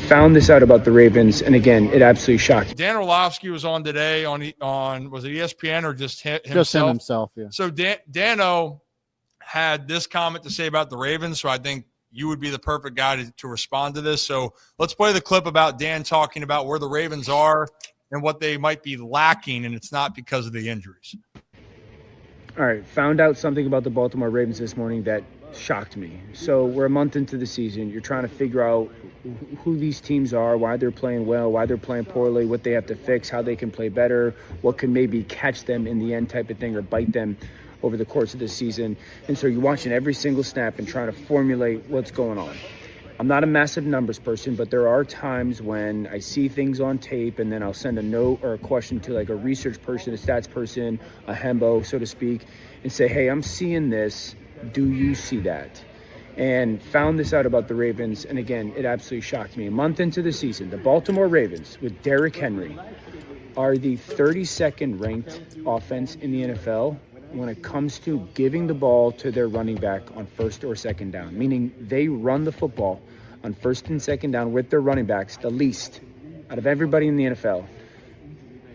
found this out about the Ravens, and again, it absolutely shocked me. Dan Orlovsky was on today on was it ESPN or just himself? Just him himself, yeah. So Dano had this comment to say about the Ravens, so I think you would be the perfect guy to respond to this. So let's play the clip about Dan talking about where the Ravens are and what they might be lacking, and it's not because of the injuries. All right, found out something about the Baltimore Ravens this morning that shocked me. So we're a month into the season. You're trying to figure out who these teams are, why they're playing well, why they're playing poorly, what they have to fix, how they can play better, what can maybe catch them in the end type of thing or bite them over the course of the season. And so you're watching every single snap and trying to formulate what's going on. I'm not a massive numbers person, but there are times when I see things on tape and then I'll send a note or a question to like a research person, a stats person, a hembo, so to speak, and say, hey, I'm seeing this. Do you see that? And found this out about the Ravens. And again, it absolutely shocked me. A month into the season, the Baltimore Ravens with Derrick Henry are the 32nd ranked offense in the NFL when it comes to giving the ball to their running back on first or second down, meaning they run the football on first and second down with their running backs the least out of everybody in the NFL,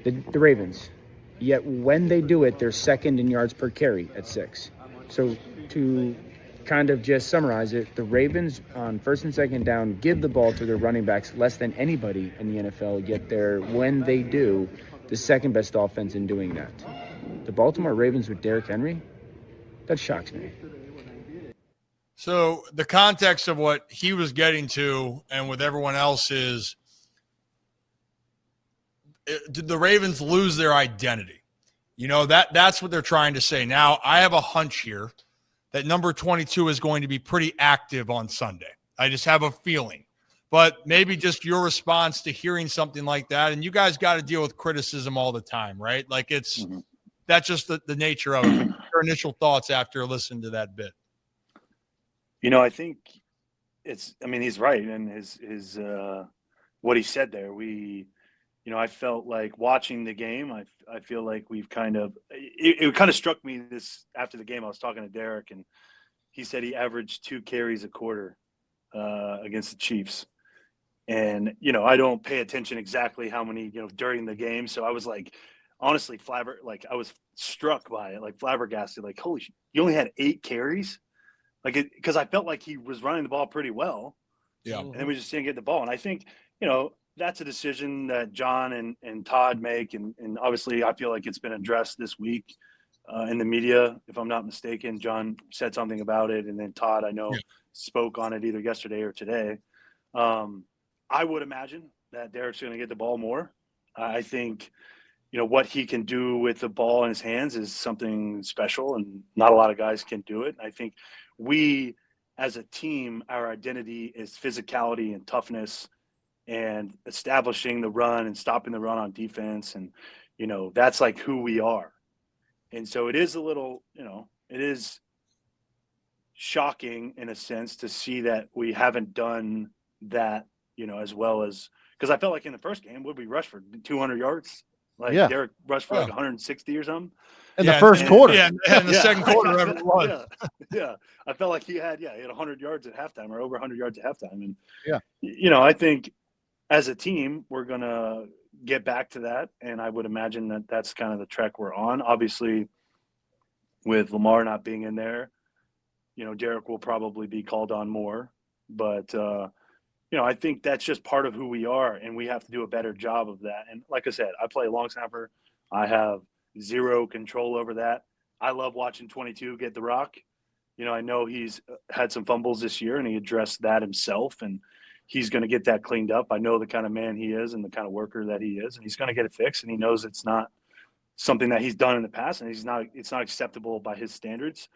the Ravens. Yet when they do it, they're second in yards per carry at 6. So to kind of just summarize it, the Ravens on first and second down give the ball to their running backs less than anybody in the NFL, yet they're, when they do, the second best offense in doing that. The Baltimore Ravens with Derrick Henry, that shocks me. So the context of what he was getting to and with everyone else is, did the Ravens lose their identity? You know, that's what they're trying to say. Now, I have a hunch here that number 22 is going to be pretty active on Sunday. I just have a feeling. But maybe just your response to hearing something like that, and you guys got to deal with criticism all the time, right? Like it's that's just the nature of it. Your initial thoughts after listening to that bit. You know, I think he's right. And his what he said there, I felt like watching the game, I feel like we've kind of, it kind of struck me this after the game. I was talking to Derek and he said he averaged 2 carries a quarter against the Chiefs. And, I don't pay attention exactly how many, during the game. So I was like, honestly, I was struck by it, like flabbergasted, like, holy shit, you only had 8 carries? Because I felt like he was running the ball pretty well. Yeah. And then we just didn't get the ball. And I think, that's a decision that John and Todd make. And obviously I feel like it's been addressed this week in the media, if I'm not mistaken. John said something about it. And then Todd, I know, spoke on it either yesterday or today. I would imagine that Derrick's going to get the ball more. I think, what he can do with the ball in his hands is something special, and not a lot of guys can do it. I think we, as a team, our identity is physicality and toughness and establishing the run and stopping the run on defense. And, that's like who we are. And so it is a little, it is shocking in a sense to see that we haven't done that, as well as, because I felt like in the first game, would we rush for 200 yards? Derek rushed for like 160 or something. In the first quarter. Yeah, and the second quarter ever was. Yeah. I felt like he had 100 yards at halftime or over 100 yards at halftime. And, I think as a team, we're going to get back to that. And I would imagine that that's kind of the trek we're on. Obviously, with Lamar not being in there, Derek will probably be called on more. But, I think that's just part of who we are, and we have to do a better job of that. And like I said, I play long snapper. I have zero control over that. I love watching 22 get the rock. I know he's had some fumbles this year, and he addressed that himself, and he's going to get that cleaned up. I know the kind of man he is and the kind of worker that he is, and he's going to get it fixed, and he knows it's not something that he's done in the past, and it's not acceptable by his standards,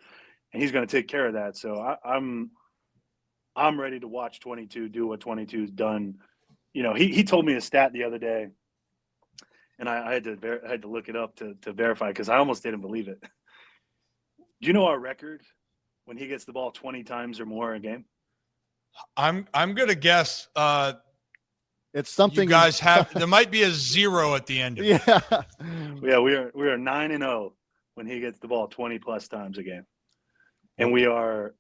and he's going to take care of that. So I'm ready to watch 22 do what 22's done. He told me a stat the other day, and I had to look it up to verify because I almost didn't believe it. Do you know our record when he gets the ball 20 times or more a game? I'm gonna guess it's something you guys have. There might be a 0 at the end of it. Yeah, we are 9-0 when he gets the ball 20 plus times a game, and we are.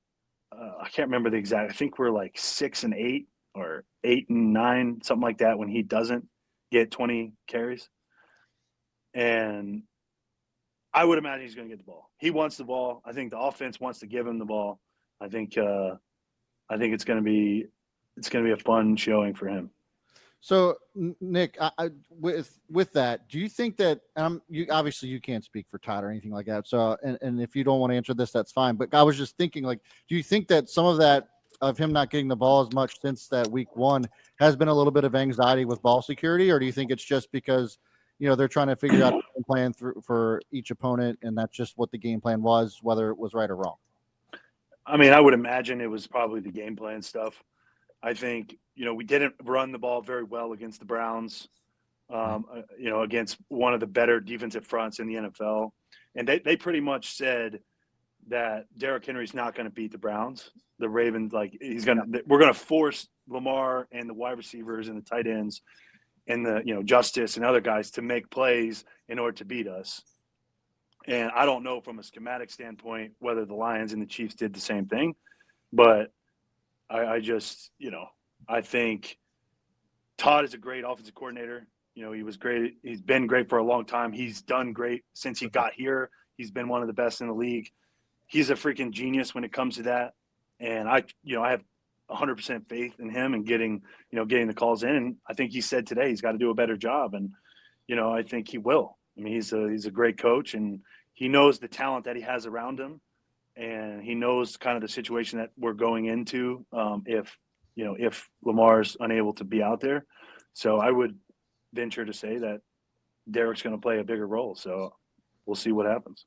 I can't remember the exact. I think we're like 6-8 or 8 and 9, something like that, when he doesn't get 20 carries. And I would imagine he's going to get the ball. He wants the ball. I think the offense wants to give him the ball. I think it's going to be a fun showing for him. So, Nick, with that, do you think that you obviously you can't speak for Todd or anything like that. So, and if you don't want to answer this, that's fine. But I was just thinking, like, do you think that some of that of him not getting the ball as much since that week 1 has been a little bit of anxiety with ball security, or do you think it's just because they're trying to figure out a game plan for each opponent, and that's just what the game plan was, whether it was right or wrong? I mean, I would imagine it was probably the game plan stuff. I think, we didn't run the ball very well against the Browns, against one of the better defensive fronts in the NFL. And they pretty much said that Derrick Henry's not going to beat the Browns. The Ravens, we're going to force Lamar and the wide receivers and the tight ends and the, Justice and other guys to make plays in order to beat us. And I don't know from a schematic standpoint whether the Lions and the Chiefs did the same thing, but I just, I think Todd is a great offensive coordinator. He was great. He's been great for a long time. He's done great since he got here. He's been one of the best in the league. He's a freaking genius when it comes to that. And I have 100% faith in him and getting the calls in. And I think he said today he's got to do a better job. And, I think he will. I mean, he's a great coach, and he knows the talent that he has around him. And he knows kind of the situation that we're going into if Lamar's unable to be out there. So I would venture to say that Derrick's going to play a bigger role. So we'll see what happens.